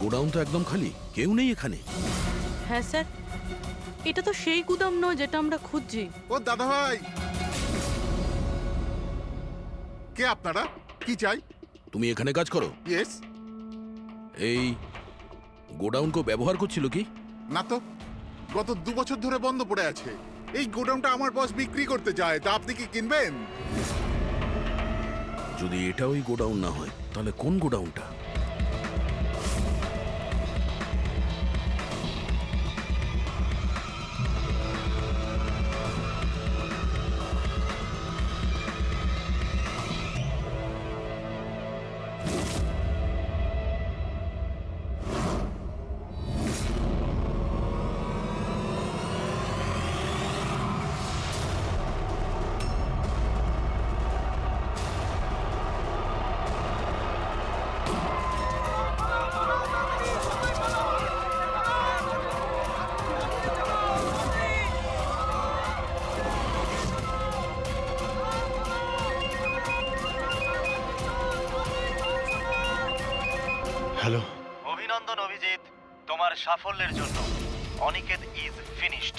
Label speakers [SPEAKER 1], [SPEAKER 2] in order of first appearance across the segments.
[SPEAKER 1] Godown তো একদম খালি, কেউ নেই এখানে।
[SPEAKER 2] হ্যাঁ স্যার, এটা তো সেই গুদাম নয় যেটা আমরা খুঁজছি।
[SPEAKER 3] ও দাদা ভাই, কে আপনারা? কি চাই?
[SPEAKER 1] তুমি এখানে কাজ করো?
[SPEAKER 3] ইয়েস।
[SPEAKER 1] এই গোডাউন কো ব্যবহার করছিল কি?
[SPEAKER 3] না তো, গত 2 বছর ধরে বন্ধ পড়ে আছে। এই গোডাউনটা আমার বস বিক্রি করতে যায়, তা আপনি কি কিনবেন?
[SPEAKER 1] যদি এটা ওই গোডাউন না হয় তাহলে কোন গোডাউনটা?
[SPEAKER 4] হ্যালো।
[SPEAKER 5] অভিনন্দন অভিজিৎ, তোমার সাফল্যের জন্য। Aniket is finished.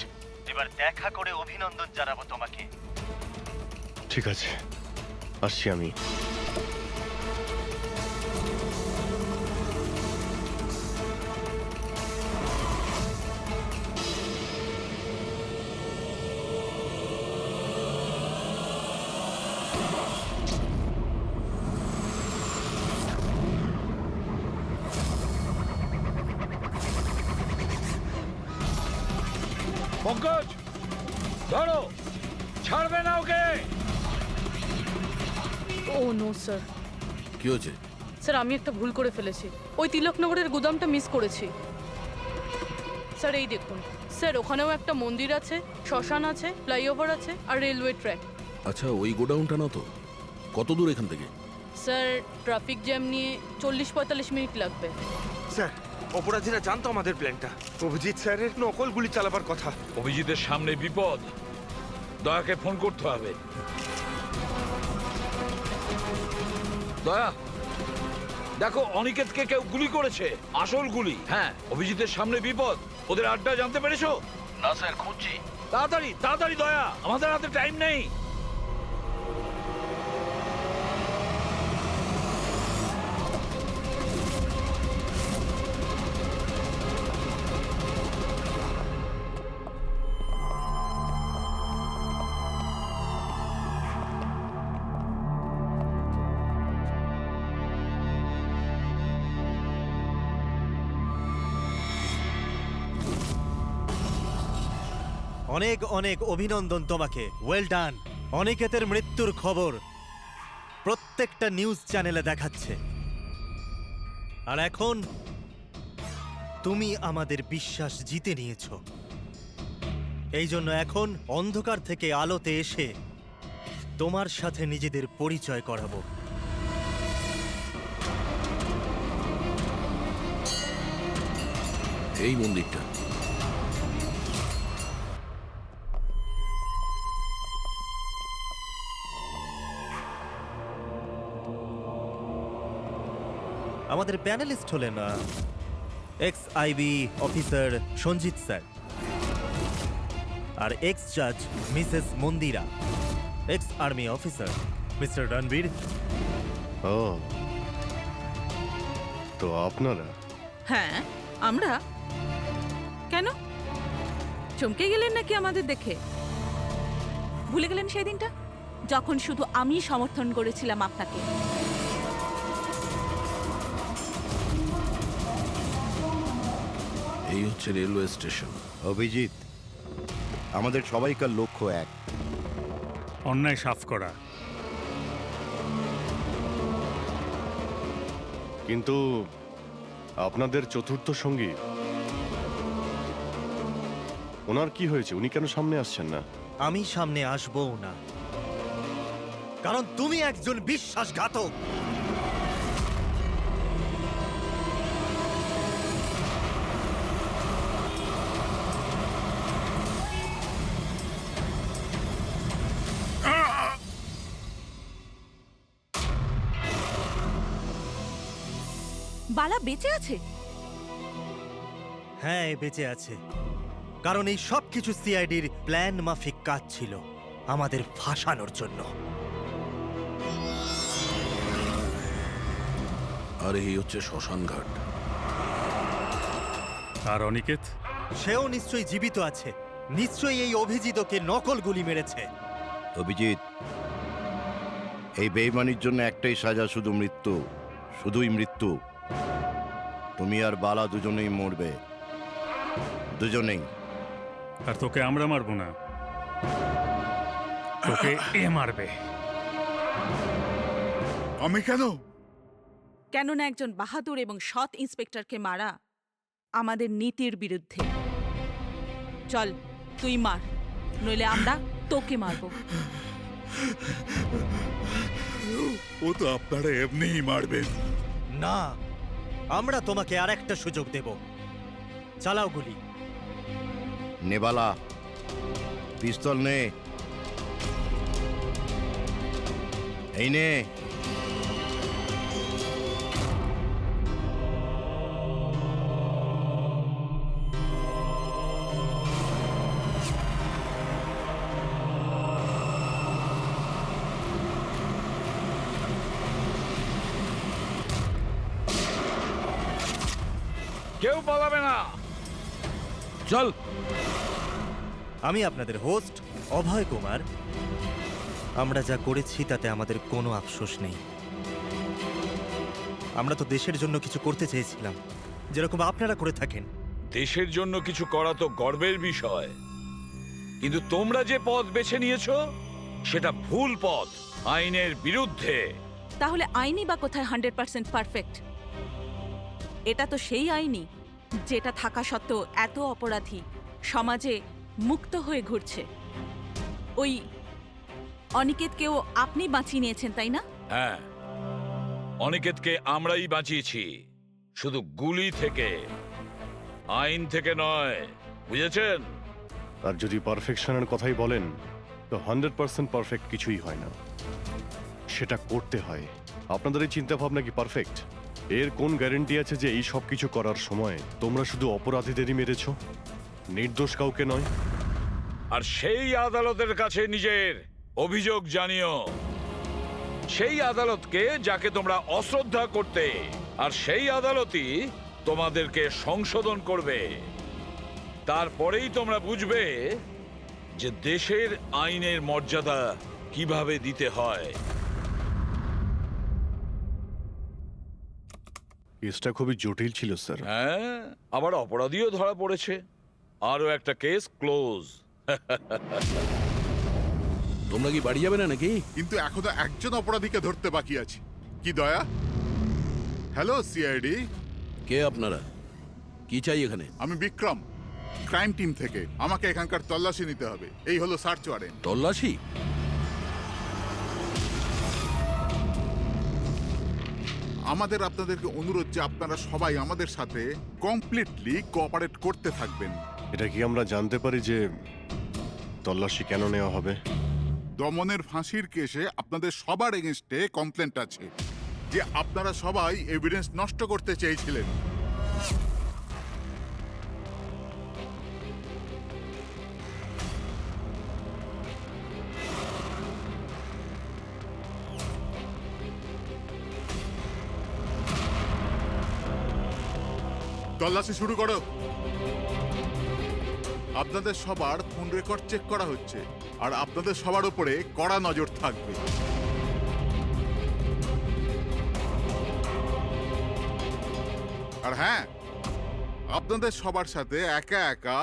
[SPEAKER 5] এবার দেখা করে অভিনন্দন জানাবো তোমাকে।
[SPEAKER 4] ঠিক আছে, আসছি আমি।
[SPEAKER 6] পঙ্কজ, ধরো, ছাড়বে না ওকে।
[SPEAKER 2] ও নো স্যার।
[SPEAKER 1] কি হয়েছে?
[SPEAKER 2] স্যার, আমি একটা ভুল করে ফেলেছি। ওই তিলকনগরের গুদামটা মিস করেছি। স্যার এই দেখুন স্যার, ওখানেও একটা মন্দির আছে, শ্মশান আছে, ফ্লাইওভার আছে আর রেলওয়ে ট্র্যাক।
[SPEAKER 1] আচ্ছা, ওই গোডাউনটা না তো? কত দূর এখান থেকে?
[SPEAKER 2] স্যার, ট্রাফিক জ্যাম নিয়ে 40-45 মিনিট লাগবে।
[SPEAKER 7] স্যার, অপরাধীরা জানতো আমাদের প্ল্যানটা। অভিজিৎ স্যারের নকল গুলি চালাবার কথা।
[SPEAKER 6] অভিজিতের সামনে বিপদ, দয়াকে ফোন করতে হবে। দয়া, দেখো অনিকেতকে কেউ গুলি করেছে, আসল গুলি। হ্যাঁ, অভিজিতের সামনে বিপদ। ওদের আড্ডা জানতে পেরেছো?
[SPEAKER 1] না স্যার, খুঁজছি।
[SPEAKER 6] তাড়াতাড়ি তাড়াতাড়ি দয়া, আমাদের হাতে টাইম নেই।
[SPEAKER 8] অনেক অনেক অভিনন্দন তোমাকে। Well done. অনিকেতের মৃত্যুর খবর প্রত্যেকটা নিউজ চ্যানেলে দেখাচ্ছে, আর এখন তুমি আমাদের বিশ্বাস জিতে নিয়েছো। এই জন্য এখন অন্ধকার থেকে আলোতে এসে তোমার সাথে নিজেদের পরিচয় করাবো।
[SPEAKER 1] এই মন্দিরটা।
[SPEAKER 8] আমাদের প্যানেলিস্ট হলেন ex IB officer Sanjit sir, আর এক্স জাজ Mrs Mandira, ex army officer Mister Ranbir.
[SPEAKER 4] ও, তো আপনারা?
[SPEAKER 9] হ্যাঁ, আমরা। কেন? চমকে গেলেন নাকি আমাদের দেখে? ভুলে গেলেন সেই দিনটা যখন শুধু আমি সমর্থন করেছিলাম আপনাকে?
[SPEAKER 1] এই হচ্ছে রেলওয়ে স্টেশন।
[SPEAKER 10] অভিজিৎ, আমাদের সবাইকার লক্ষ্য এক,
[SPEAKER 8] অন্যায় সাফ করা।
[SPEAKER 4] কিন্তু আপনাদের চতুর্থ সঙ্গী, ওনার কি হয়েছে? উনি কেন সামনে আসছেন না?
[SPEAKER 8] আমি সামনে আসবো না, কারণ তুমি একজন বিশ্বাসঘাতক।
[SPEAKER 9] বালা বেঁচে আছে?
[SPEAKER 8] হ্যাঁ, এ বেঁচে আছে, কারণ এই সব কিছু সিআইডির প্ল্যান মাফিক কাজ ছিল, আমাদের ফাঁসানোর জন্য।
[SPEAKER 1] আর এই হচ্ছে শ্মশান ঘাট।
[SPEAKER 8] আর অনিকেত? সেও নিশ্চয়ই জীবিত আছে, নিশ্চয়ই এই অভিজিৎকে নকল গুলি মেরেছে।
[SPEAKER 10] অভিজিৎ, এই বেইমানির জন্য একটাই সাজা, শুধু মৃত্যু, শুধুই মৃত্যু। তুমি আর বালা দুজনেই মরবে, দুজনেই।
[SPEAKER 8] আর তোকে আমরা মারবো না, তোকে এ মারবে।
[SPEAKER 3] আমি কেন?
[SPEAKER 9] কেননা একজন বাহাদুর এবং সৎ ইন্সপেক্টরকে মারা আমাদের নীতির বিরুদ্ধে। চল, তুই মার, নইলে আমরা তোকে মারবো।
[SPEAKER 3] ও তো আপনারা এমনিই মারবেন।
[SPEAKER 8] না, আমরা তোমাকে আর একটা সুযোগ দেব। চালাও গুলি।
[SPEAKER 10] নেবালা, পিস্তল নে। এই নে।
[SPEAKER 6] কেউ পালাবে না।
[SPEAKER 1] চল।
[SPEAKER 8] আমি আপনাদের হোস্ট অভয় কুমার। আমরা যা করেছি তাতে আমাদের কোনো আফসোস নেই। আমরা তো দেশের জন্য কিছু করতে চেয়েছিলাম, যেরকম আপনারা করে থাকেন।
[SPEAKER 6] দেশের জন্য কিছু করা তো গর্বের বিষয়, কিন্তু তোমরা যে পথ বেছে নিয়েছো সেটা ভুল পথ, আইনের বিরুদ্ধে।
[SPEAKER 9] তাহলে আইনই বা কোথায় 100% পারফেক্ট? এটা তো সেই আইনই যেটা থাকা সত্ত্বেও এত অপরাধী সমাজে মুক্ত হয়ে ঘুরছে। ওই অনিকেতকেও আপনি বাঁচিয়ে নিয়েছেন, তাই না?
[SPEAKER 6] হ্যাঁ, অনিকেতকে আমরাই বাঁচিয়েছি, শুধু গুলি থেকে, আইন থেকে নয়, বুঝেছেন?
[SPEAKER 4] আর যদি পারফেকশনের কথাই বলেন, তো 100% পারফেক্ট কিছুই হয় না, সেটা করতে হয়। আপনাদের এই চিন্তা ভাবনা কি পারফেক্ট? এর কোন গ্যারান্টি আছে যে এই সব কিছু করার সময় তোমরা শুধু অপরাধীদেরই মেরেছো, নির্দোষ কাউকে নয়?
[SPEAKER 6] আর সেই আদালতের কাছে নিজের অভিযোগ জানিও, সেই আদালতকে যাকে তোমরা অশ্রদ্ধা করতে, আর সেই আদালতই তোমাদেরকে সংশোধন করবে। তারপরেই তোমরা বুঝবে যে দেশের আইনের মর্যাদা কিভাবে দিতে হয়।
[SPEAKER 4] কেসটা খুবই জটিল ছিল স্যার।
[SPEAKER 6] হ্যাঁ, আবার অপরাধীও ধরা পড়েছে। আরো একটা কেস ক্লোজ।
[SPEAKER 1] তোমরা কি বাড়ি যাবে না নাকি?
[SPEAKER 3] কিন্তু এখনো একজন অপরাধীকে ধরতে বাকি আছে। কি দয়া? Hello CID.
[SPEAKER 1] কে আপনারা? কি চাই এখানে?
[SPEAKER 3] আমি বিক্রম, ক্রাইম টিম থেকে। আমাকে এখানকার তল্লাশি নিতে হবে। এই হলো সার্চ ওয়ারেন্ট।
[SPEAKER 1] তল্লাশি?
[SPEAKER 3] আমাদের আপনাদেরকে অনুরোধ যে আপনারা সবাই আমাদের সাথে কমপ্লিটলি কোঅপারেট করতে থাকবেন।
[SPEAKER 4] এটা কি আমরা জানতে পারি যে তল্লাশি কেন নেওয়া হবে?
[SPEAKER 3] দমনের ফাঁসির কেসে আপনাদের সবার এগেনস্টে কমপ্লেন্ট আছে যে আপনারা সবাই এভিডেন্স নষ্ট করতে চেয়েছিলেন। তল্লাশি শুরু করো। আপনাদের সবার ফোন রেকর্ড চেক করা হচ্ছে আর আপনাদের সবার উপরে কড়া নজর থাকবে। আর হ্যাঁ, আপনাদের সবার সাথে একা একা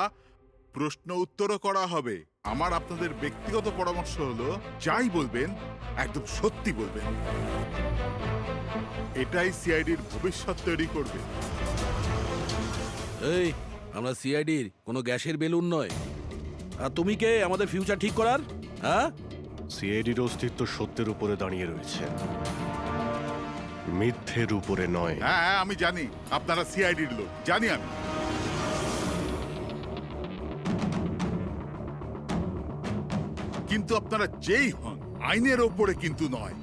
[SPEAKER 3] প্রশ্ন উত্তরও করা হবে। আমার আপনাদের ব্যক্তিগত পরামর্শ হলো, যাই বলবেন একদম সত্যি বলবেন। এটাই সিআইডির ভবিষ্যৎ তৈরি করবে।
[SPEAKER 1] এই, আমরা সিআইডির কোনো গ্যাসের বেলুন নয়। আর তুমি কে আমাদের ফিউচার ঠিক করার? হ্যাঁ,
[SPEAKER 4] সিআইডির অস্তিত্ব সত্যের উপরে দাঁড়িয়ে রয়েছে, মিথ্যের উপরে নয়।
[SPEAKER 3] হ্যাঁ হ্যাঁ, আমি জানি আপনারা সিআইডির লোক, জানি আমি। কিন্তু আপনারা যেই হন, আইনের ওপরে কিন্তু নয়।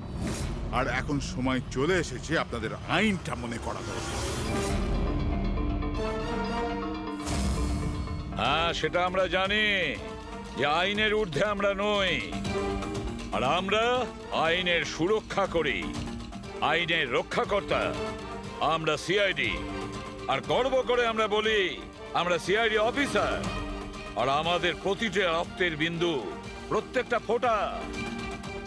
[SPEAKER 3] আর এখন সময় চলে এসেছে আপনাদের আইনটা মনে করা দরকার।
[SPEAKER 6] হ্যাঁ, সেটা আমরা জানি যে আইনের ঊর্ধ্বে আমরা নই, আর আমরা আইনের সুরক্ষা করি। আইনের রক্ষাকর্তা আমরা সিআইডি, আর গর্ব করে আমরা বলি আমরা সিআইডি অফিসার। আর আমাদের প্রতিটা রক্তের বিন্দু, প্রত্যেকটা ফোঁটা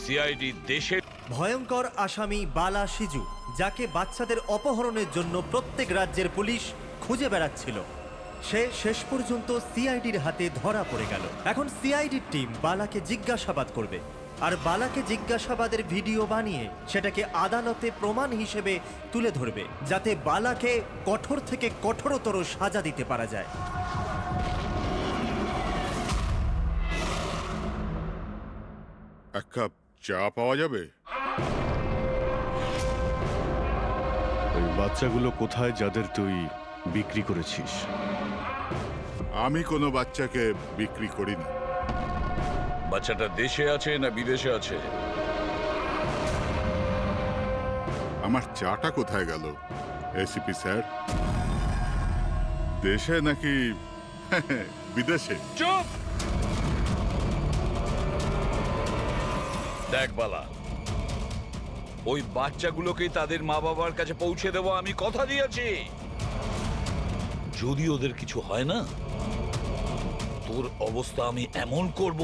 [SPEAKER 6] সিআইডি দেশের।
[SPEAKER 8] ভয়ঙ্কর আসামি বালা সিজু, যাকে বাচ্চাদের অপহরণের জন্য প্রত্যেক রাজ্যের পুলিশ খুঁজে বেড়াচ্ছিল, সে শেষ পর্যন্ত সিআইডির হাতে ধরা পড়ে গেল। এখন সিআইডির টিম বালাকে জিজ্ঞাসাবাদ করবে, আর বালাকে জিজ্ঞাসাবাদের ভিডিও বানিয়ে সেটাকে আদালতে প্রমাণ হিসেবে তুলে ধরবে, যাতে বালাকে কঠোর থেকে কঠোরতর সাজা দিতে পারা যায়।
[SPEAKER 3] এক কাপ চা পাওয়া যাবে?
[SPEAKER 4] ওই বাচ্চাগুলো কোথায় যাদের তুই বিক্রি করেছিস?
[SPEAKER 3] আমি কোনো বাচ্চাকে বিক্রি করিনি।
[SPEAKER 6] বাচ্চাটা দেশে আছে না বিদেশে আছে?
[SPEAKER 3] আমার চাটা কোথায় গেল এসিপি স্যার? দেশে নাকি বিদেশে?
[SPEAKER 6] চুপ! দেখ বালা, ওই বাচ্চাগুলোকে তাদের মা বাবার কাছে পৌঁছে দেবো, আমি কথা দিয়েছি। যদি ওদের কিছু হয় না, তোর অবস্থা আমি এমন করব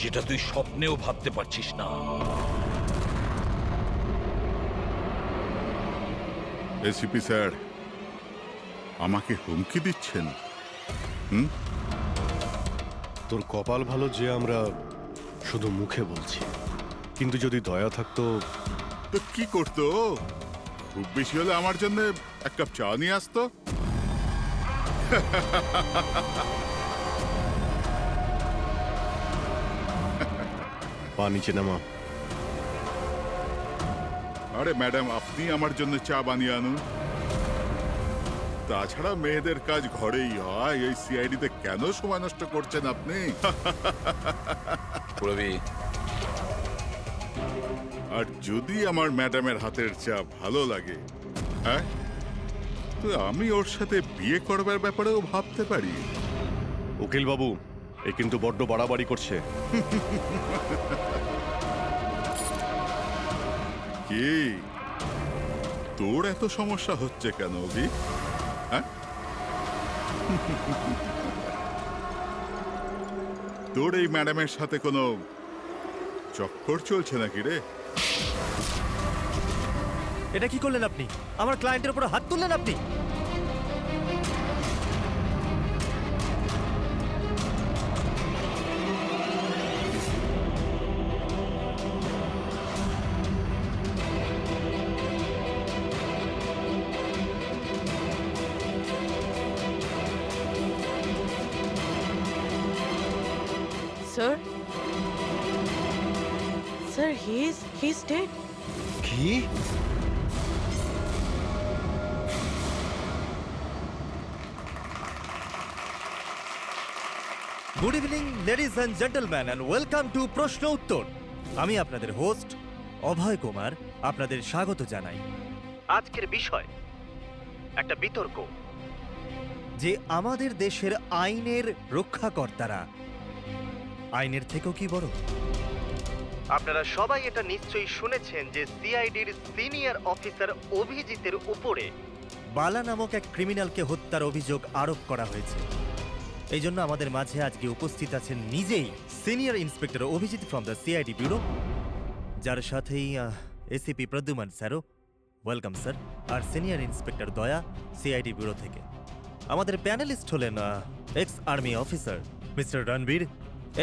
[SPEAKER 6] যেটা তুই স্বপ্নেও ভাবতে পারছিস না।
[SPEAKER 3] এসিপি স্যার, আমাকে হুমকি দিচ্ছেন?
[SPEAKER 4] তোর কপাল ভালো যে আমরা শুধু মুখে বলছি, কিন্তু যদি দয়া থাকতো।
[SPEAKER 3] তো কি করতো? খুব বেশি হলে আমার জন্য এক কাপ চা নিয়ে আসতো।
[SPEAKER 4] পা নিচে নামা।
[SPEAKER 3] আরে ম্যাডাম, আপনি আমার জন্য চা বানিয়ে আনুন। তাছাড়া মেয়েদের কাজ ঘরেই হয়, এই সিআইডিতে কেন সময় নষ্ট করছেন আপনি? আর যদি আমার ম্যাডামের হাতের চা ভালো লাগে, হ্যাঁ, তো আমি ওর সাথে বিয়ে করবার ব্যাপারেও ভাবতে পারি।
[SPEAKER 4] উকিল বাবু, এ কিন্তু বড্ড বাড়াবাড়ি করছে।
[SPEAKER 3] কি তোর এত সমস্যা হচ্ছে কেন অভি? হ্যাঁ, তোর এই ম্যাডামের সাথে কোনো চক্কর চলছে নাকি রে?
[SPEAKER 8] এটা কি করলেন আপনি? আমার ক্লায়েন্টের উপর হাত তুললেন আপনি।
[SPEAKER 2] Sir, sir, he is dead.
[SPEAKER 8] কি? Good evening ladies and gentleman, and welcome to প্রশ্ন উত্তর। আমি আপনাদের হোস্ট অভয় কুমার আপনাদের স্বাগত জানাই। আজকের বিষয় একটা বিতর্ক, যে আমাদের দেশের আইনের রক্ষাকর্তারা আইনের থেকেও কি বড়। আপনারা সবাই এটা নিশ্চয়ই শুনেছেন যে সিআইডির সিনিয়র অফিসার অভিজিতের উপরে বালা নামক এক ক্রিমিনালকে হত্যার অভিযোগ আরোপ করা হয়েছে। এই জন্য আমাদের মাঝে আজকে উপস্থিত আছেন নিজেই senior inspector Abhijit from the CID bureau, যার সাথেই এসিপি প্রদ্যুমান স্যারও, ওয়েলকাম স্যার, আর senior inspector Daya CID bureau থেকে। আমাদের প্যানেলিস্ট হলেন ex army officer Mister Ranbir,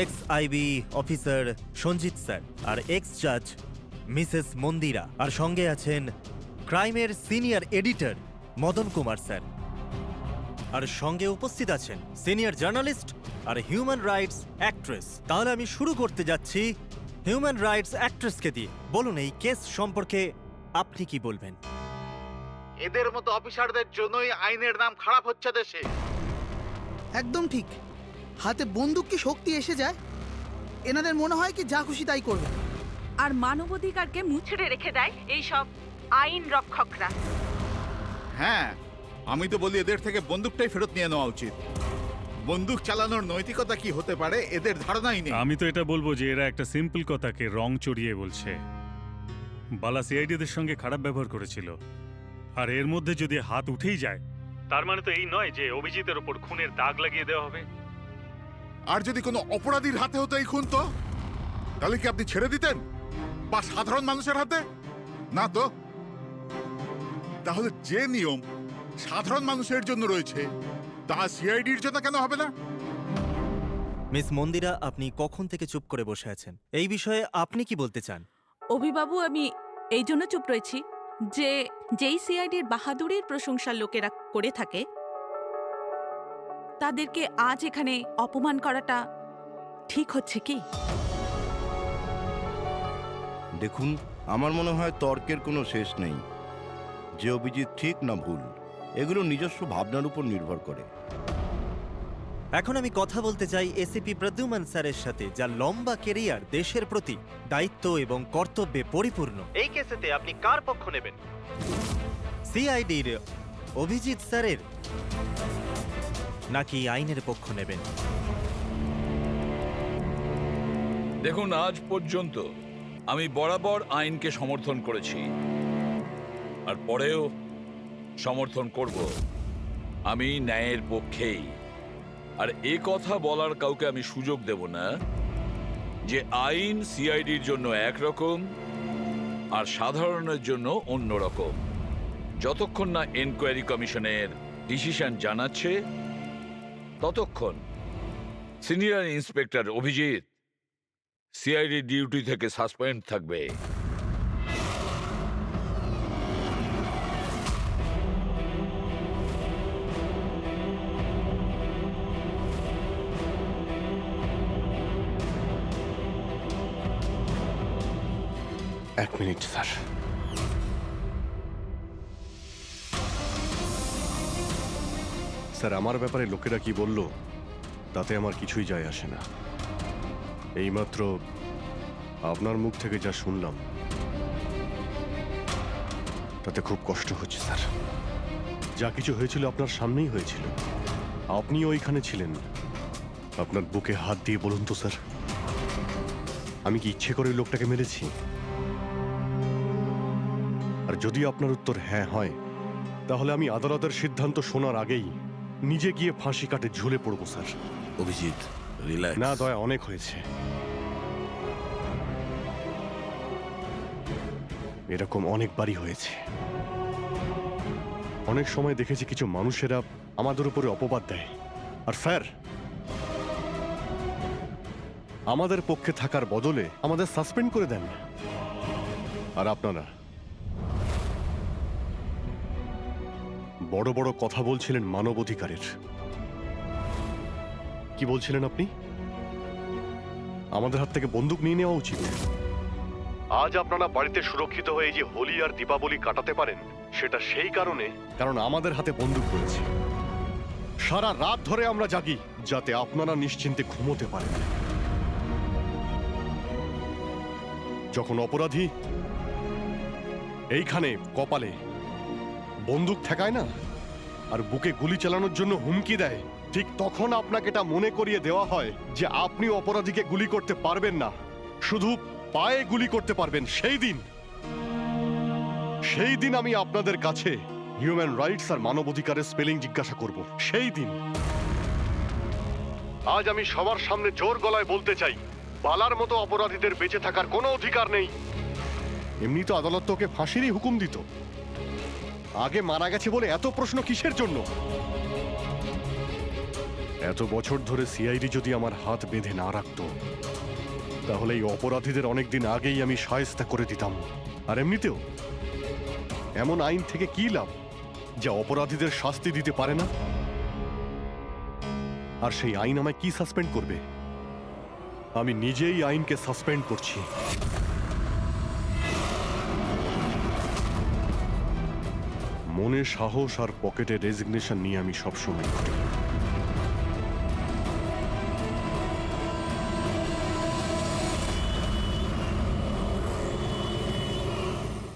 [SPEAKER 8] ex IB officer Sanjit sir, আর এক্স জাজ মিসেস মন্দিরা, আর সঙ্গে আছেন ক্রাইমের senior editor Madan Kumar sir, আর সঙ্গে উপস্থিত আছেন সিনিয়র জার্নালিস্ট আর হিউম্যান রাইটস অ্যাক্ট্রেস। তাহলে আমি শুরু করতে যাচ্ছি হিউম্যান রাইটস অ্যাক্ট্রেসকে দিয়ে। বলুন, এই কেস সম্পর্কে আপনি কি বলবেন?
[SPEAKER 11] এদের মতো অফিসারদের জন্যই আইনের নাম খারাপ হচ্ছে দেশে।
[SPEAKER 12] একদম ঠিক। হাতে বন্দুক কি শক্তি এসে যায়? এনাদের মনে হয় কি যা খুশি তাই করবে,
[SPEAKER 9] আর মানবাধিকারকে মুচড়ে রেখে দেয় এই সব আইন রক্ষকরা।
[SPEAKER 3] হ্যাঁ, আমি তো বলি এদের থেকে বন্দুকটাই ফেরত নিয়ে নেওয়া উচিত। বন্দুক চালানোর নৈতিকতা কি হতে পারে এদের ধারণাই নেই।
[SPEAKER 13] আমি তো এটা বলবো যে এরা একটা সিম্পল কথাকে রং চড়িয়ে বলছে। বালা সিআইডিদের সঙ্গে খারাপ ব্যবহার করেছিল, আর এর মধ্যে যদি হাত উঠেই যায় তার মানে তো এই নয় যে অভিজিতের ওপর খুনের দাগ লাগিয়ে দেওয়া হবে।
[SPEAKER 3] আর যদি কোনো অপরাধীর হাতে হতো এই খুন, তো তাহলে কি আপনি ছেড়ে দিতেন, বা সাধারণ মানুষের হাতে? না তো। তাহলে যে নিয়ম সাধারণ মানুষের জন্য রয়েছে তা সিআইডির জন্য কেন হবে না?
[SPEAKER 8] মিস মন্দিরা, আপনি কখন থেকে চুপ করে বসে আছেন? এই বিষয়ে আপনি কি বলতে চান?
[SPEAKER 9] অভিবাবু, আমি এই জন্য চুপ রয়েছি যে যেই সিআইডির বাহাদুরির প্রশংসা লোকেরা করে থাকে তাদেরকে আজ এখানে অপমান করাটা ঠিক হচ্ছে কি?
[SPEAKER 10] দেখুন, আমার মনে হয় তর্কের কোনো শেষ নেই। যে অভিজিৎ ঠিক না ভুল, এগুলো নিজস্ব ভাবনার উপর নির্ভর করে।
[SPEAKER 8] এখন আমি কথা বলতে চাই এসিপি প্রদ্যুমান স্যারের সাথে, যার লম্বা কেরিয়ার দেশের প্রতি দায়িত্ব এবং কর্তব্যে পরিপূর্ণ।
[SPEAKER 7] এই কেসেতে আপনি কার পক্ষ নেবেন?
[SPEAKER 8] সিআইডির অভিজিৎ স্যারের, নাকি আইনের পক্ষ নেবেন?
[SPEAKER 6] দেখুন, আজ পর্যন্ত আমি বরাবর আইনকে সমর্থন করেছি, আর পরেও সমর্থন করব। আমি ন্যায়ের পক্ষেই। আর এ কথা বলার কাউকে আমি সুযোগ দেব না যে আইন সিআইডির জন্য একরকম আর সাধারণের জন্য অন্যরকম। যতক্ষণ না এনকোয়ারি কমিশনের ডিসিশন জানাচ্ছে ততক্ষণ senior inspector Abhijit CID duty থেকে সাসপেন্ড থাকবে।
[SPEAKER 4] এক মিনিট স্যার। স্যার, আমার ব্যাপারে লোকেরা কি বলল তাতে আমার কিছুই যায় আসে না। এইমাত্র আপনার মুখ থেকে যা শুনলাম তাতে খুব কষ্ট হচ্ছে স্যার। যা কিছু হয়েছিল আপনার সামনেই হয়েছিল, আপনি ওইখানে ছিলেন। আপনার বুকে হাত দিয়ে বলুন তো স্যার, আমি কি ইচ্ছে করে ওই লোকটাকে মেরেছি? আর যদি আপনার উত্তর হ্যাঁ হয়, তাহলে আমি আদালতের সিদ্ধান্ত শোনার আগেই নিজে গিয়ে ফাঁসি কাটে ঝুলে পড়বো স্যার।
[SPEAKER 1] অভিজিৎ, রিল্যাক্স।
[SPEAKER 4] না দয়া, অনেক হয়েছে। এরকম অনেকবারই হয়েছে। অনেক সময় দেখেছি কিছু মানুষেরা আমাদের উপরে অপবাদ দেয়, আর স্যার আমাদের পক্ষে থাকার বদলে আমাদের সাসপেন্ড করে দেন। আর আপনারা বড় বড় কথা বলছিলেন মানবাধিকারের। কি বলছিলেন আপনি? আমাদের হাত থেকে বন্দুক নিয়ে নেওয়া উচিত। আজ আপনারা বাড়িতে সুরক্ষিত হয়ে যে হোলি আর দীপাবলি কাটাতে পারেন, সেটা সেই কারণ আমাদের হাতে বন্দুক রয়েছে। সারা রাত ধরে আমরা জাগি যাতে আপনারা নিশ্চিন্তে ঘুমোতে পারেন। যখন অপরাধী এইখানে কপালে বন্দুক ঠেকায় না আর বুকে গুলি চালানোর জন্য হুমকি দেয়, ঠিক তখন আপনাকে এটা মনে করিয়ে দেওয়া হয় যে আপনি অপরাধীকে গুলি করতে পারবেন না, শুধু পায়ে গুলি করতে পারবেন। সেই দিন আমি আপনাদের কাছে হিউম্যান রাইটস আর মানবাধিকারের স্পেলিং জিজ্ঞাসা করব। সেই দিন আজ আমি সবার সামনে জোর গলায় বলতে চাই, বালার মতো অপরাধীদের বেঁচে থাকার কোনো অধিকার নেই। এমনি তো আদালত তোকে ফাঁসিরই হুকুম দিত, আগে মারা গেছে বলে এত প্রশ্ন কিসের জন্য? এত বছর ধরে সিআইডি যদি আমার হাত বেঁধে না রাখতো, তাহলে এই অপরাধীদের অনেকদিন আগেই আমি শায়েস্তা করে দিতাম। আর এমনিতেও এমন আইন থেকে কি লাভ যা অপরাধীদের শাস্তি দিতে পারে না? আর সেই আইন আমায় কি সাসপেন্ড করবে? আমি নিজেই আইনকে সাসপেন্ড করছি। মনে সাহস আর পকেটে রেজিগনেশন নিয়ে আমি সবসময় ঘুরি।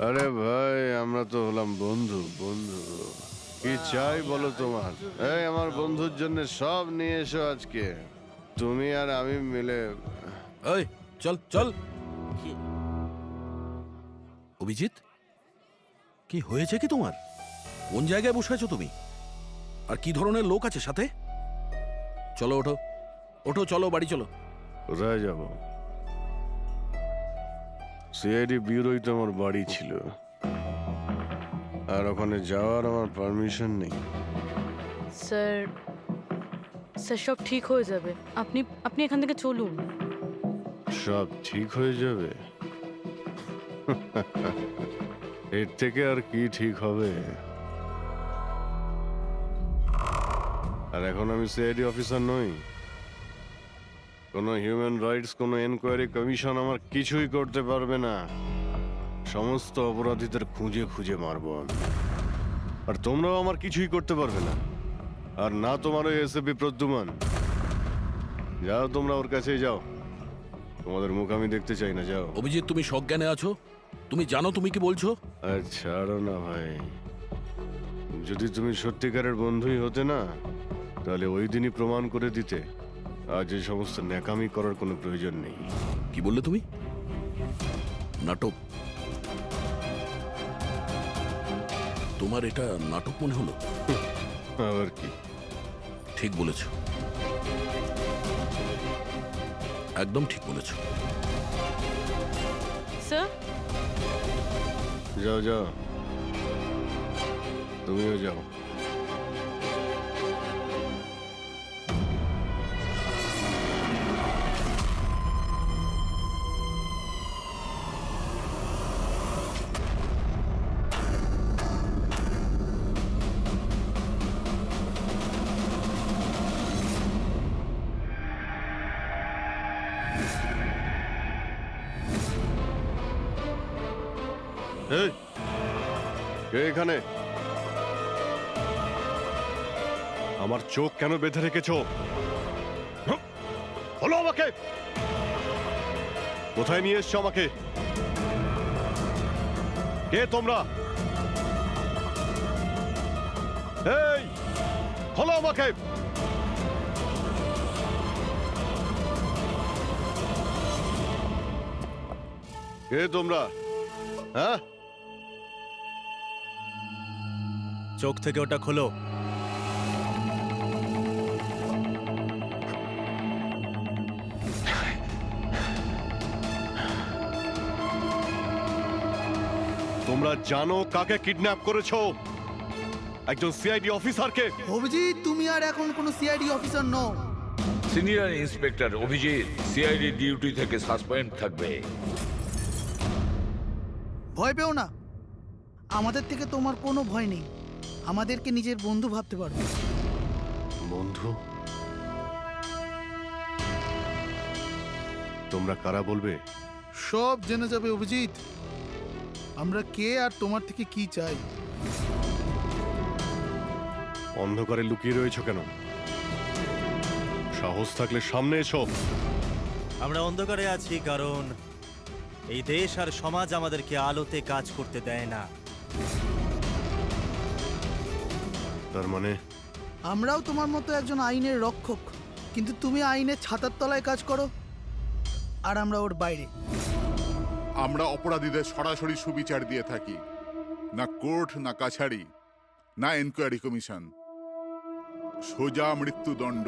[SPEAKER 14] আরে ভাই, আমরা তো হলাম বন্ধু। বন্ধু কি চাই বলো তোমার? এই আমার বন্ধুর জন্য সব নিয়ে এসো আজকে, তুমি আর আমি মিলে।
[SPEAKER 1] এই চল চল। অভিজিৎ, কি হয়েছে কি তোমার? কোন জায়গায় বসে আছো তুমি? আর কি ধরনের লোক আছে সাথে? চলো ওঠো ওঠো, চলো বাড়ি চলো।
[SPEAKER 14] কোথায় যাব? সিআইডি ব্যুরোই তো আমার বাড়ি ছিল, আর ওখানে যাওয়ার আমার পারমিশন নেই।
[SPEAKER 2] স্যার, স্যার সব ঠিক হয়ে যাবে। আপনি আপনি এখান থেকে চলুন।
[SPEAKER 14] সব ঠিক হয়ে যাবে? এর থেকে আর কি ঠিক হবে? আর এখন আমি সিআইডি অফিসার নই। কোনো হিউম্যান রাইটস, কোনো এনকোয়ারি কমিশন আমার কিছুই করতে পারবে না। সমস্ত অপরাধীদের খুঁজে খুঁজে মারবো আমি। আর তোমরাও আমার কিছুই করতে পারবে না। আর না তোমার ওই এসএপি প্রদ্যুমান। যাও তোমরা ওর কাছেই যাও, তোমাদের মুখ আমি দেখতে চাই না, যাও।
[SPEAKER 1] অভিজিৎ, তুমি সজ্ঞানে আছো? তুমি জানো তুমি কি বলছো?
[SPEAKER 14] ছাড়ো না ভাই, যদি তুমি সত্যিকারের বন্ধুই হতে না, তাহলে ওই দিনই প্রমাণ করে দিতে আজ এই সমস্ত ন্যাকামি করার কোনো প্রয়োজন নেই।
[SPEAKER 1] কি বললে তুমি? নাটক? তোমার এটা নাটক মনে হলো?
[SPEAKER 14] আবার কি?
[SPEAKER 1] ঠিক বলেছ, একদম ঠিক বলেছ।
[SPEAKER 2] স্যার,
[SPEAKER 14] যাও যাও, তুমিও যাও। এই, কে এখানে?
[SPEAKER 4] আমার চোখ কেন বেঁধে রেখেছ? বলো আমাকে, কোথায় নিয়ে এসছো আমাকে? কে তোমরা? এই, বলো আমাকে। কে তোমরা? হ্যাঁ,
[SPEAKER 8] চোখ থেকে ওটা খোলো।
[SPEAKER 4] তোমরা জানো কাকে কিডন্যাপ করেছো? একজন সিআইডি অফিসারকে।
[SPEAKER 12] অভিজিৎ, তুমি আর এখন কোনো সিআইডি অফিসার নও।
[SPEAKER 6] Senior inspector Abhijit CID duty থেকে সাসপেন্ড থাকবে।
[SPEAKER 12] ভয় পেও না, আমাদের থেকে তোমার কোনো ভয় নেই। আমাদেরকে নিজের বন্ধু ভাবতে পারো।
[SPEAKER 4] বন্ধু? তোমরা কারা বলবে?
[SPEAKER 12] সব জেনে যাবে অভিজিৎ, আমরা কে আর তোমার থেকে কি চাই।
[SPEAKER 4] অন্ধকারে লুকিয়ে রয়েছো কেন? সাহস থাকলে সামনে এসো।
[SPEAKER 8] আমরা অন্ধকারে আছি কারণ এই দেশ আর সমাজ আমাদেরকে আলোতে কাজ করতে দেয় না।
[SPEAKER 4] তার মানে
[SPEAKER 12] আমরাও তোমার মতো একজন আইনের রক্ষক, কিন্তু তুমি আইনের ছাতার তলায় কাজ করো আর আমরা ওর বাইরে।
[SPEAKER 3] আমরা অপরাধীদের সরাসরি সুবিচার দিয়ে থাকি, না কোর্ট, না কাছারি, না এনকোয়ারি কমিশন, সোজা মৃত্যুদণ্ড।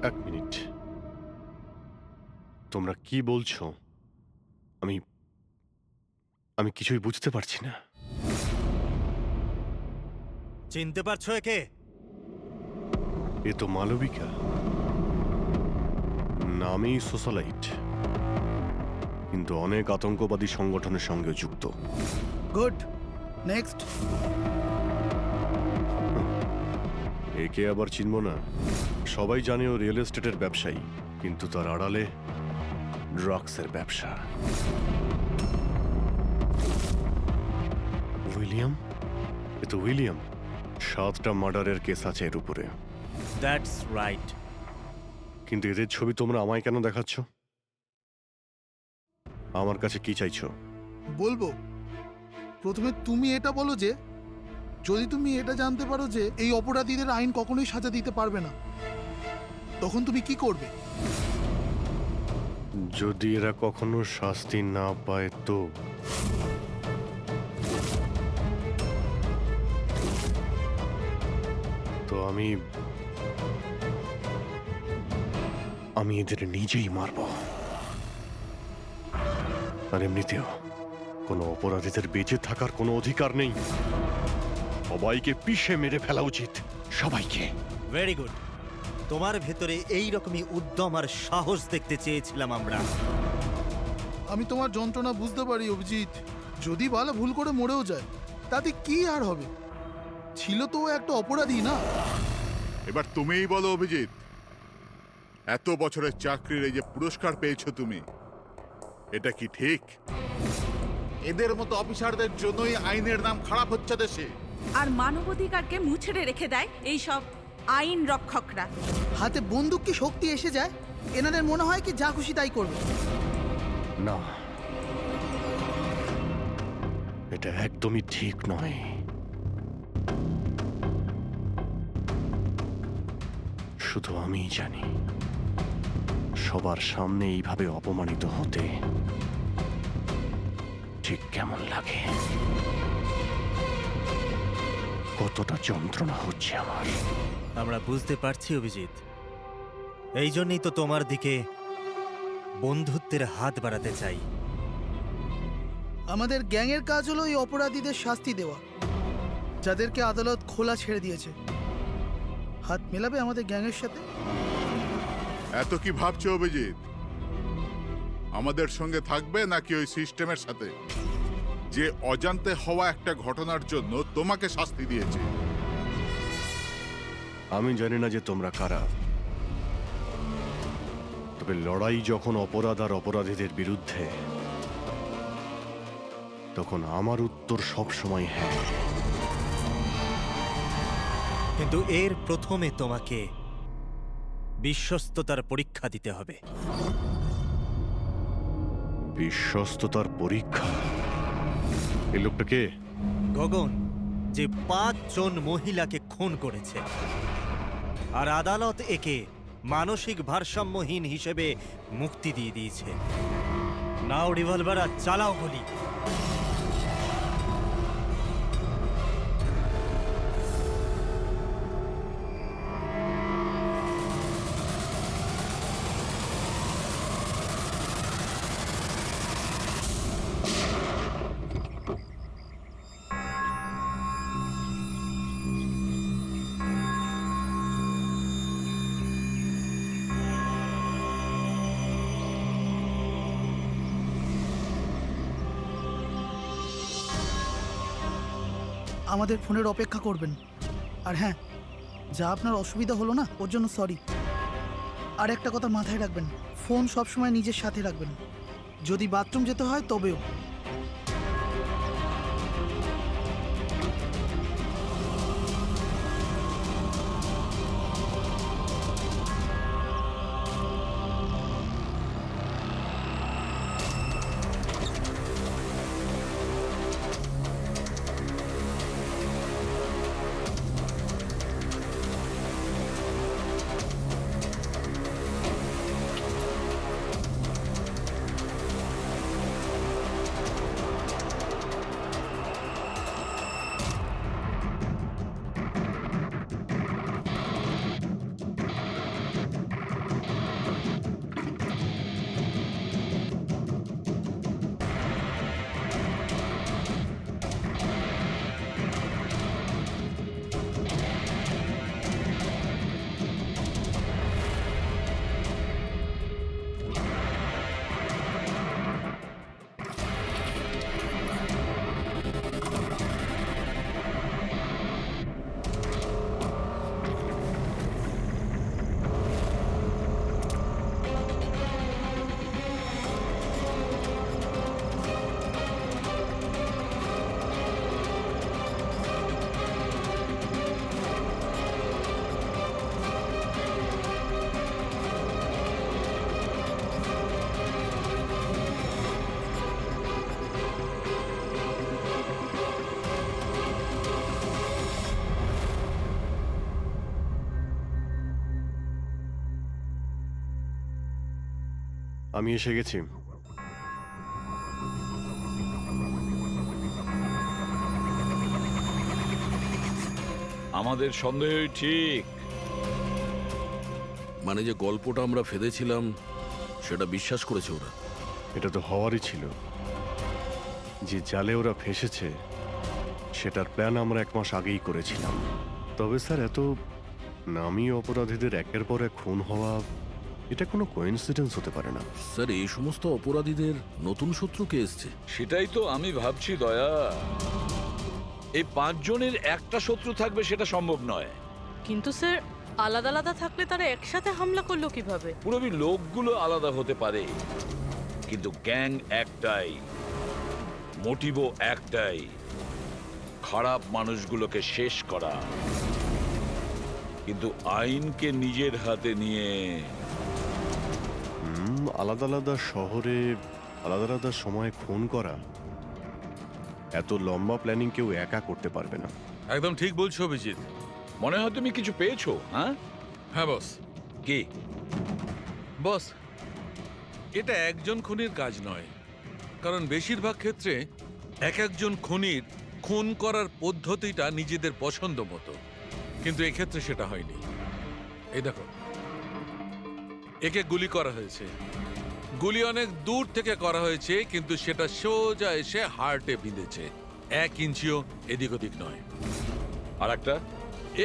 [SPEAKER 4] এক মিনিট, তোমরা কি বলছো? আমি কিছুই বুঝতে পারছি না।
[SPEAKER 8] চিনতে পারছো একে?
[SPEAKER 4] এ তো মালবিকা, নামেই সোশ্যালাইট, কিন্তু অনেক আতঙ্কবাদী সংগঠনের সঙ্গে যুক্ত।
[SPEAKER 12] Good, next.
[SPEAKER 4] একে আবার চিনব না? সবাই জানে ও রিয়েল এস্টেটের ব্যবসায়ী, কিন্তু তার আড়ালে ড্রাগসের ব্যবসা। উইলিয়াম, এ তো উইলিয়াম। 7টা মার্ডারের কেস আছে এর উপরে।
[SPEAKER 8] That's right.
[SPEAKER 4] কিন্তু এদের ছবি তোমরা আমায় কেন দেখাচ্ছ? আমার কাছে কি চাইছো?
[SPEAKER 12] বলবো, প্রথমে তুমি এটা বলো যে যদি তুমি এটা জানতে পারো যে এই অপরাধীদের আইন কখনোই সাজা দিতে পারবে না, তখন তুমি কি করবে?
[SPEAKER 4] যদি এরা কখনো শাস্তি না পায় তো? তো আমি এদের নিজেই মারব। আর এমনিতেও কোনো অপরাধীদের বেঁচে থাকার কোনো অধিকার নেই। সবাইকে পিষে মেরে ফেলা উচিত, সবাইকে।
[SPEAKER 8] Very good. তোমার ভেতরে এই রকমই উদ্যম আর সাহস দেখতে চেয়েছিলাম আমরা।
[SPEAKER 12] আমি তোমার যন্ত্রণা বুঝতে পারি অভিজিৎ। যদি বালা ভুল করে মরেও যায় তাতে কি আর হবে? ছিল তো ও একটা অপরাধী, না?
[SPEAKER 3] এবার তুমিই বলো অভিজিৎ, এত বছরের চাকরির এই যে পুরস্কার পেয়েছো তুমি, এটা কি ঠিক?
[SPEAKER 11] এদের মতো অফিসারদের জন্যই আইনের নাম খারাপ হচ্ছে দেশে।
[SPEAKER 9] আর মানবাধিকারকে মুছড়ে রেখে দেয় এই সব আইন রক্ষকরা।
[SPEAKER 12] হাতে বন্দুক কি শক্তি এসে যায়? এনাদের মনে হয় কি যা খুশি তাই করবে।
[SPEAKER 4] না, এটা একদমই ঠিক নয়। শুধু আমিই জানি সবার সামনে এইভাবে অপমানিত হতে ঠিক কেমন লাগে, কতটা যন্ত্রণা হচ্ছে আমার।
[SPEAKER 8] আমরা বুঝতে পারছি অভিজিৎ। এই জন্যই তো তোমার দিকে বন্ধুত্বের হাত বাড়াতে চাই।
[SPEAKER 12] আমাদের গ্যাংয়ের কাজ হলো এই অপরাধীদের শাস্তি দেওয়া, যাদেরকে আদালত খোলা ছেড়ে দিয়েছে। হাত মেলাবে আমাদের গ্যাংয়ের সাথে?
[SPEAKER 3] এত কি ভাবছো অভিজিৎ? আমাদের সঙ্গে থাকবে নাকি ওই সিস্টেমের সাথে, যে অজান্তে হওয়া একটা ঘটনার জন্য তোমাকে শাস্তি দিয়েছে?
[SPEAKER 4] আমি জানি না যে তোমরা কারা, তবে লড়াই যখন অপরাধ আর অপরাধীদের বিরুদ্ধে, তখন আমার উত্তর সবসময় হ্যাঁ।
[SPEAKER 8] কিন্তু এর প্রথমে তোমাকে বিশ্বস্ততার পরীক্ষা দিতে হবে।
[SPEAKER 4] বিশ্বস্ততার পরীক্ষা? এই লোকটা কে?
[SPEAKER 8] গগন, যে 5 জন মহিলাকে খুন করেছে। আর আদালত একে মানসিক ভারসাম্যহীন হিসেবে মুক্তি দিয়ে দিয়েছে। নাও রিভলভার আর চালাও গুলি।
[SPEAKER 12] আমাদের ফোনের অপেক্ষা করবেন। আর হ্যাঁ, যা আপনার অসুবিধা হলো না, ওর জন্য সরি। আর একটা কথা মাথায় রাখবেন, ফোন সবসময় নিজের সাথে রাখবেন। যদি বাথরুম যেতে হয় তবেও।
[SPEAKER 4] আমি এসে গেছি।
[SPEAKER 6] আমাদের সন্দেহই ঠিক।
[SPEAKER 1] মানে যে গল্পটা আমরা ফেদেছিলাম সেটা বিশ্বাস করেছে ওরা।
[SPEAKER 4] এটা তো হওয়ারই ছিল। যে জালে ওরা ফেসেছে সেটার প্ল্যান আমরা 1 মাস আগেই করেছিলাম। তবে স্যার, এত নামী অপরাধীদের একের পর এক খুন হওয়া, এটা কোনো কোইন্সিডেন্স হতে পারে না।
[SPEAKER 1] স্যার, এই সমস্ত অপরাধীদের নতুন শত্রু কে এসছে?
[SPEAKER 6] সেটাই তো আমি ভাবছি দয়া। এই 5 জনের একটা শত্রু থাকবে সেটা সম্ভব নয়।
[SPEAKER 2] কিন্তু স্যার, আলাদা আলাদা থাকলে তারা একসাথে হামলা করলো কিভাবে?
[SPEAKER 6] পুরোপুরি লোকগুলো আলাদা হতে পারে, কিন্তু গ্যাং একটাই, মোটিভও একটাই, খারাপ মানুষগুলোকে শেষ করা। কিন্তু আইনকে নিজের হাতে নিয়ে
[SPEAKER 4] আলাদা আলাদা শহরে আলাদা আলাদা সময় খুন করা, এত লম্বা প্ল্যানিং কেউ একা করতে পারবে না।
[SPEAKER 15] একদম ঠিক বলছো অভিজিৎ।
[SPEAKER 6] মনে হয় তুমি কিছু পেয়েছো। হ্যাঁ
[SPEAKER 15] হ্যাঁ বস।
[SPEAKER 6] কি
[SPEAKER 15] বস, এটা একজন খুনির কাজ নয়, কারণ বেশিরভাগ ক্ষেত্রে একজন খুনির খুন করার পদ্ধতিটা নিজেদের পছন্দ মতো, কিন্তু এক্ষেত্রে সেটা হয়নি। এই দেখো, একে গুলি করা হয়েছে, গুলি অনেক দূর থেকে করা হয়েছে, কিন্তু সেটা সোজা এসে হার্টে বিঁধেছে, 1 ইঞ্চিও এদিক ওদিক নয়।
[SPEAKER 6] আর একটা,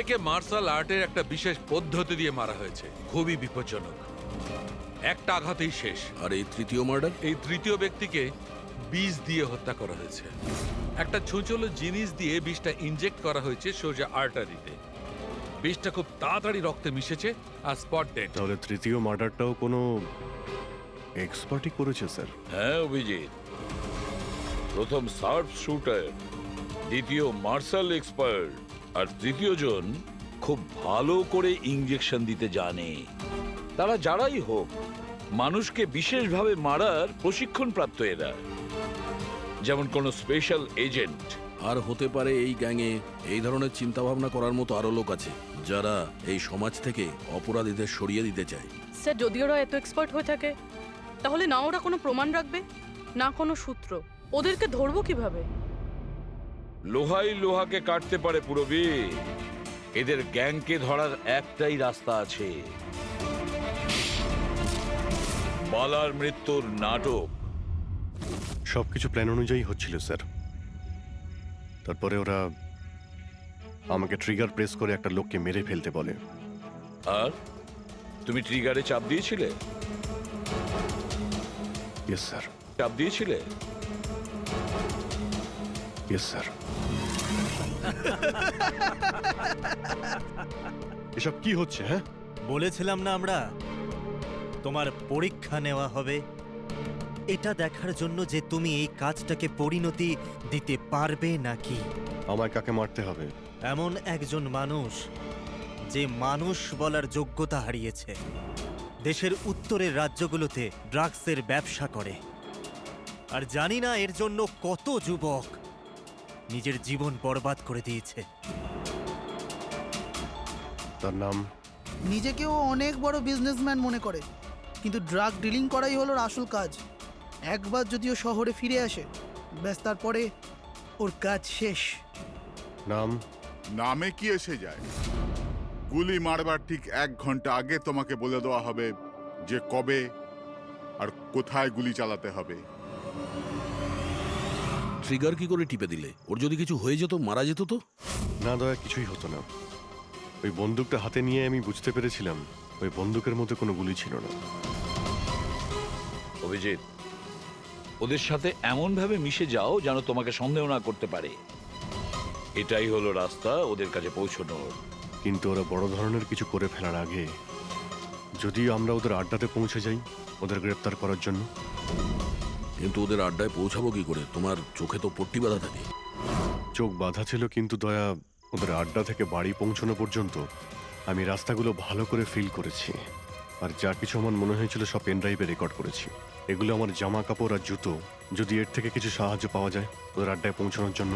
[SPEAKER 15] একে মার্শাল আর্টের একটা বিশেষ পদ্ধতি দিয়ে মারা হয়েছে, খুবই বিপজ্জনক, একটা আঘাতেই শেষ।
[SPEAKER 1] আর এই তৃতীয় মার্ডার?
[SPEAKER 15] এই তৃতীয় ব্যক্তিকে বিষ দিয়ে হত্যা করা হয়েছে, একটা ছোঁচলো জিনিস দিয়ে বিষটা ইনজেক্ট করা হয়েছে সোজা আর্টারিতে। বিষটা খুব তাড়াতাড়ি রক্তে মিশেছে আর স্পট ডেড।
[SPEAKER 4] তাহলে তৃতীয় মার্ডারটাও কোনো এক্সপার্টই করেছে স্যার?
[SPEAKER 6] হ্যাঁ অভিজিৎ, প্রথম শার্প শুটার, দ্বিতীয় মার্শাল এক্সপার্ট, আর তৃতীয় জন খুব ভালো করে ইঞ্জেকশন দিতে জানে। তারা যারাই হোক, মানুষকে বিশেষভাবে মারার প্রশিক্ষণ প্রাপ্ত এরা, যেমন কোন স্পেশাল এজেন্ট।
[SPEAKER 1] আর হতে পারে এই গ্যাংয়ে এই ধরনের চিন্তা ভাবনা করার মতো আরো লোক আছে, যারা এই সমাজ থেকে অপরাধীদের সরিয়ে দিতে চায়।
[SPEAKER 2] স্যার, যদি ওরা এত এক্সপার্ট হয়ে থাকে, তাহলে না ওরা কোনো প্রমাণ রাখবে, না কোনো সূত্র। ওদেরকে ধরবো কিভাবে?
[SPEAKER 6] লোহাই লোহাকে কাটতে পারে পুরবি। এদের গ্যাংকে ধরার একটাই রাস্তা আছে, বালার মৃত্যুর নাটক।
[SPEAKER 4] সবকিছু প্ল্যান অনুযায়ী হচ্ছিল স্যার। তারপরে ওরা আমাকে ট্রিগার প্রেস করে একটা লোককে মেরে ফেলতে বলে।
[SPEAKER 6] আর তুমি ট্রিগারে চাপ দিয়েছিলে?
[SPEAKER 4] Yes sir.
[SPEAKER 6] চাপ দিয়েছিলে?
[SPEAKER 4] Yes sir. এসব কি হচ্ছে? হ্যাঁ,
[SPEAKER 8] বলেছিলাম না আমরা, তোমার পরীক্ষা নেওয়া হবে, এটা দেখার জন্য যে তুমি এই কাজটাকে পরিণতি দিতে পারবে নাকি।
[SPEAKER 4] আমায় কাকে মারতে হবে?
[SPEAKER 8] এমন একজন মানুষ যে মানুষ বলার যোগ্যতা হারিয়েছে, দেশের উত্তরের রাজ্যগুলোতে ড্রাগসের ব্যবসা করে, আর জানি না এর জন্য কত যুবক নিজের জীবন বরবাদ করে দিয়েছে।
[SPEAKER 4] তার নাম?
[SPEAKER 12] নিজেকেও অনেক বড় বিজনেসম্যান মনে করে, কিন্তু ড্রাগ ডিলিং করাই হলো ওর আসল কাজ। একবার যদি ও শহরে ফিরে আসে, ব্যাস তারপরে ওর কাজ শেষ।
[SPEAKER 4] নাম?
[SPEAKER 3] নামে কি এসে যায়? গুলি মারবার ঠিক 1 ঘন্টা আগে তোমাকে বলে দেওয়া হবে যে কবে আর কোথায় গুলি চালাতে হবে।
[SPEAKER 1] ট্রিগার কি করে টিপে দিলে? ওর যদি কিছু হয়ে যেত, মারা যেত তো?
[SPEAKER 4] না দয়া, কিছুই হতো না। ওই বন্দুকটা হাতে নিয়ে আমি বুঝতে পেরেছিলাম ওই বন্দুকের মধ্যে কোনো গুলি ছিল না।
[SPEAKER 6] অভিজিৎ, ওদের সাথে এমন ভাবে মিশে যাও যেন তোমাকে সন্দেহ না করতে পারে। এটাই হলো রাস্তা ওদের কাছে পৌঁছানোর।
[SPEAKER 4] কিন্তু ওরা বড় ধরনের কিছু করে ফেলার আগে যদি আমরা ওদের আড্ডাতে পৌঁছে যাই ওদের গ্রেপ্তার করার জন্য।
[SPEAKER 1] কিন্তু ওদের আড্ডায় পৌঁছাবো কি করে? তোমার চোখে তো পট্টি বাঁধা থাকে।
[SPEAKER 4] চোখ বাঁধা ছিল, কিন্তু দয়া, ওদের আড্ডা থেকে বাড়ি পৌঁছানো পর্যন্ত আমি রাস্তাগুলো ভালো করে ফিল করেছি, আর যা কিছু আমার মনে হয়েছিল সব পেন ড্রাইভে রেকর্ড করেছি। এগুলো আমার জামা কাপড় আর জুতো। যদি এর থেকে কিছু সাহায্য পাওয়া যায় ওদের আড্ডায় পৌঁছানোর জন্য।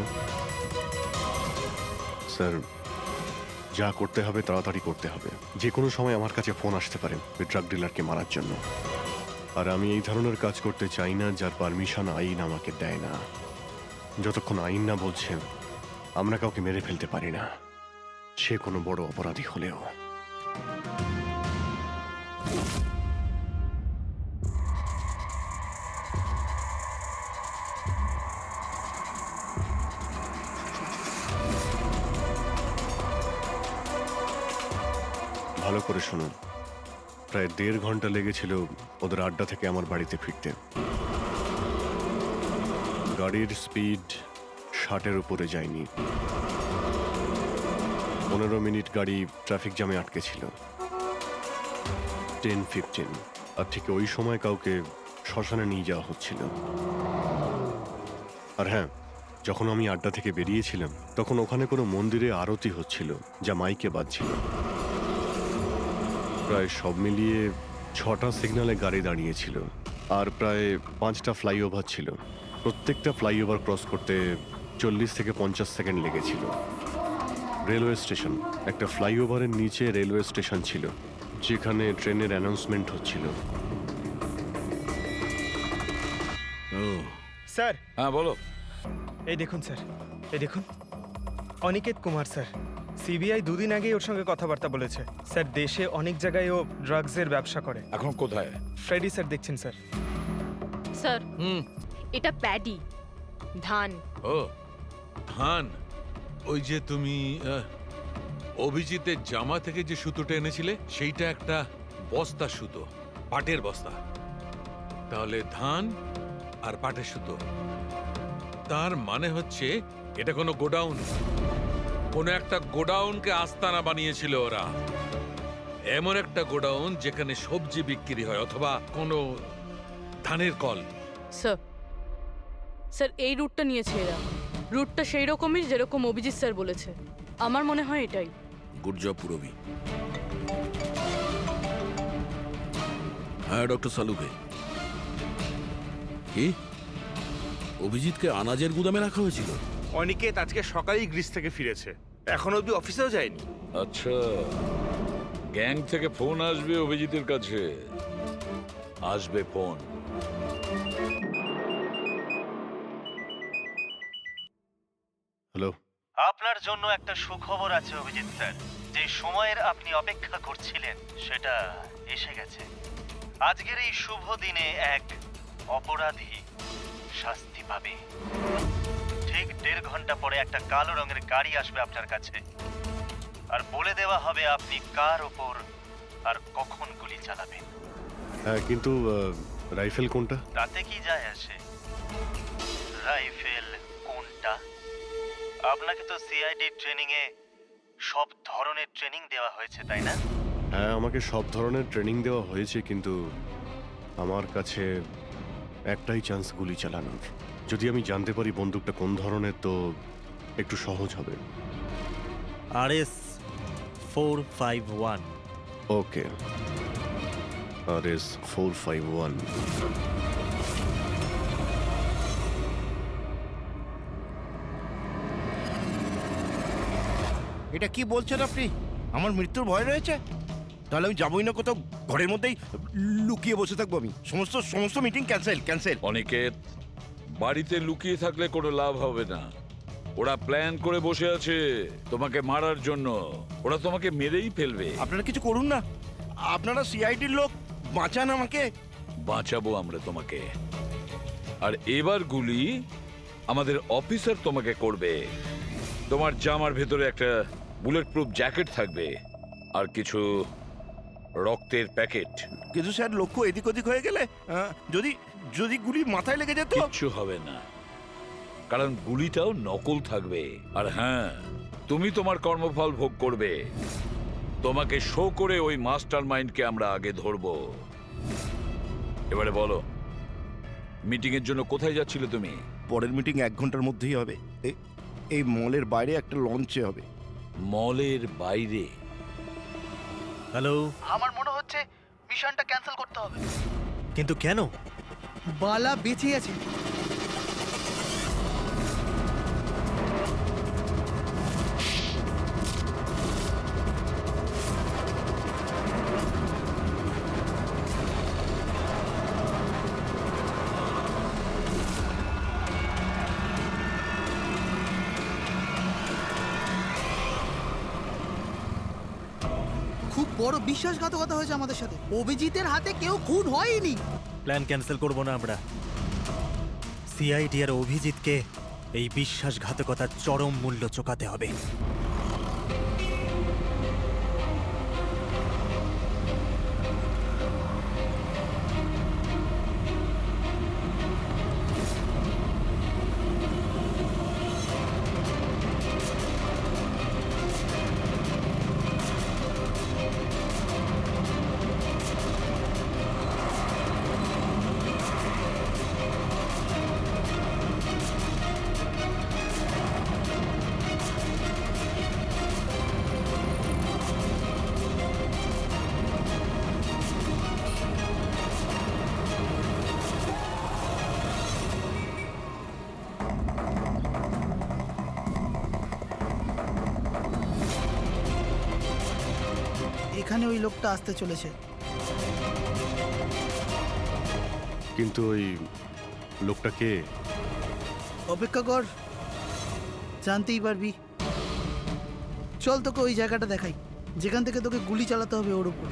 [SPEAKER 4] স্যার, যা করতে হবে তাড়াতাড়ি করতে হবে। যে কোনো সময় আমার কাছে ফোন আসতে পারে ওই ড্রাগ ডিলারকে মারার জন্য। আর আমি এই ধরনের কাজ করতে চাই না যার পারমিশন আইন আমাকে দেয় না। যতক্ষণ আইন না বলছে আমরা কাউকে মেরে ফেলতে পারি না, সে কোনো বড় অপরাধী হলেও। ভালো করে শুনুন, প্রায় 1.5 ঘন্টা লেগেছিল ওদের আড্ডা থেকে আমার বাড়িতে ফিরতে। গাড়ির স্পিড 60-এর উপরে যায়নি। 15 মিনিট গাড়ি ট্রাফিক জ্যামে আটকে ছিল। 10-15 আর ঠিক ওই সময় কাউকে শ্মশানে নিয়ে যাওয়া হচ্ছিল। আর হ্যাঁ, যখন আমি আড্ডা থেকে বেরিয়েছিলাম তখন ওখানে কোনো মন্দিরে আরতি হচ্ছিল যা মাইকে বাজছিল। প্রায় সব মিলিয়ে 6টা সিগন্যালে গাড়ি দাঁড়িয়েছিল আর প্রায় 5টা ফ্লাইওভার ছিল। প্রত্যেকটা ফ্লাইওভার ক্রস করতে 40 থেকে 50 সেকেন্ড লেগেছিল। রেলওয়ে স্টেশন, একটা ফ্লাইওভারের নিচে রেলওয়ে স্টেশন ছিল যেখানে ট্রেনের অ্যানাউন্সমেন্ট হচ্ছিল।
[SPEAKER 7] স্যার।
[SPEAKER 6] হ্যাঁ বলো।
[SPEAKER 7] এই দেখুন স্যার, এই দেখুন, অনিকেত কুমার স্যার। সিবিআই 2 দিন আগেই ওর সঙ্গে কথাবার্তা বলেছে। স্যার, দেশে অনেক জায়গায় ও ড্রাগসের ব্যবসা করে।
[SPEAKER 6] এখন কোথায়?
[SPEAKER 7] ফ্রেডি স্যার দেখছেন স্যার।
[SPEAKER 2] স্যার এটা প্যাডি, ধান।
[SPEAKER 15] ও ধান, ওই যে তুমি অভিজিতের জামা থেকে যে সুতোটা এনেছিলে সেইটা একটা বস্তা সুতো, পাটের বস্তা। তাহলে ধান আর পাটের সুতো, তার মানে হচ্ছে এটা কোনো গোডাউন, কোনো একটা গোডাউনকে আস্তানা বানিয়েছিল ওরা। এমন একটা গোডাউন যেখানে সবজি বিক্রি হয় অথবা কোনো ধানের কল।
[SPEAKER 2] স্যার স্যার এই রুটটা নিয়েছে এরা। রুটটা সেই রকমই যেরকম অভিজিৎ স্যার বলেছে। আমার মনে হয় এটাই।
[SPEAKER 1] গুড জব পুরবি। হ্যাঁ ডক্টর সালুকে, কি অভিজিৎকে আনাজের গুদামে রাখা হয়েছিল?
[SPEAKER 11] অনিকেত আজকে সকালেই গ্রিস থেকে ফিরেছে, এখন অব্দি অফিসেও যায়নি।
[SPEAKER 6] আচ্ছা, গ্যাং থেকে ফোন আসবে অভিজিতের কাছে, আসবে ফোন।
[SPEAKER 4] হ্যালো,
[SPEAKER 5] আপনার জন্য একটা সুখবর আছে অভিজিৎ স্যার। যে সময়ের আপনি অপেক্ষা করছিলেন সেটা এসে গেছে। আজকের এই শুভ দিনে এক অপরাধী শাস্তি পাবে। ঠিক 1.5 ঘন্টা পরে একটা কালো রঙের গাড়ি আসবে আপনার কাছে, আর বলে দেওয়া হবে আপনি কার ওপর আর কখন গুলি চালাবেন।
[SPEAKER 4] হ্যাঁ, কিন্তু রাইফেল কোনটা?
[SPEAKER 5] তাতে কি যায় আসে রাইফেল কোনটা? আপনাকে তো সিআইডি ট্রেনিং এ সব ধরনের ট্রেনিং দেওয়া হয়েছে, তাই না?
[SPEAKER 4] হ্যাঁ, আমাকে সব ধরনের ট্রেনিং দেওয়া হয়েছে, কিন্তু আমার কাছে একটাই চান্স গুলি চালানোর। যদি আমি জানতে পারি বন্দুকটা কোন ধরনের তো একটু সহজ হবে।
[SPEAKER 8] RS 451।
[SPEAKER 4] ওকে, RS 451।
[SPEAKER 10] এটা কি বলছেন আপনি? আমার মৃত্যুর ভয় রয়েছে? তাহলে আমি যাবই না কোথাও, ঘরের মধ্যেই লুকিয়ে বসে থাকবো। আমি সমস্ত মিটিং ক্যান্সেল।
[SPEAKER 6] অনিকেত, বাড়িতে লুকিয়ে থাকলে কোনো লাভ হবে না। ওরা প্ল্যান করে বসে আছে তোমাকে মারার জন্য। ওরা তোমাকে মেরেই ফেলবে।
[SPEAKER 10] আপনারা কিছু করুন না, আপনারা সিআইডির লোক, বাঁচান আমাকে।
[SPEAKER 6] বাঁচাবো আমরা তোমাকে। আর এবার গুলি আমাদের অফিসার তোমাকে করবে। তোমার জামার ভেতরে একটা বুলেট প্রুফ জ্যাকেট থাকবে আর কিছু রক্তের প্যাকেট।
[SPEAKER 10] কিন্তু স্যার, লক্ষ্য এদিক ওদিক হয়ে গেলে যদি গুলি মাথায় লেগে যেত?
[SPEAKER 6] কিচ্ছু হবে না, কারণ গুলিটাও নকল থাকবে। আর হ্যাঁ, তুমি তোমার কর্মফল ভোগ করবে। তোমাকে শো করে ওই মাস্টার মাইন্ডকে আমরা আগে ধরবো। এবারে বলো, মিটিং এর জন্য কোথায় যাচ্ছিলে তুমি?
[SPEAKER 10] পরের মিটিং 1 ঘন্টার মধ্যেই হবে। এই মলের বাইরে একটা লঞ্চে হবে।
[SPEAKER 6] মলের বাইরে?
[SPEAKER 8] হ্যালো,
[SPEAKER 12] আমার মনে হচ্ছে মিশনটা ক্যান্সেল করতে হবে।
[SPEAKER 8] কিন্তু কেন?
[SPEAKER 12] বালা বেঁচে আছে। খুব বড় বিশ্বাসঘাতকতা হয়েছে আমাদের সাথে। অভিজিতের হাতে কেউ খুন হয়নি।
[SPEAKER 8] প্ল্যান ক্যান্সেল করব না আমরা। সিআইডি আর অভিজিৎকে এই বিশ্বাসঘাতকতার চরম মূল্য চোকাতে হবে।
[SPEAKER 12] এখানে ওই লোকটা আসতে চলেছে।
[SPEAKER 4] কিন্তু ওই লোকটা কে?
[SPEAKER 12] অপেক্ষা কর, জানতেই পারবি। চল তোকে ওই জায়গাটা দেখাই যেখান থেকে তোকে গুলি চালাতে হবে ওর উপর।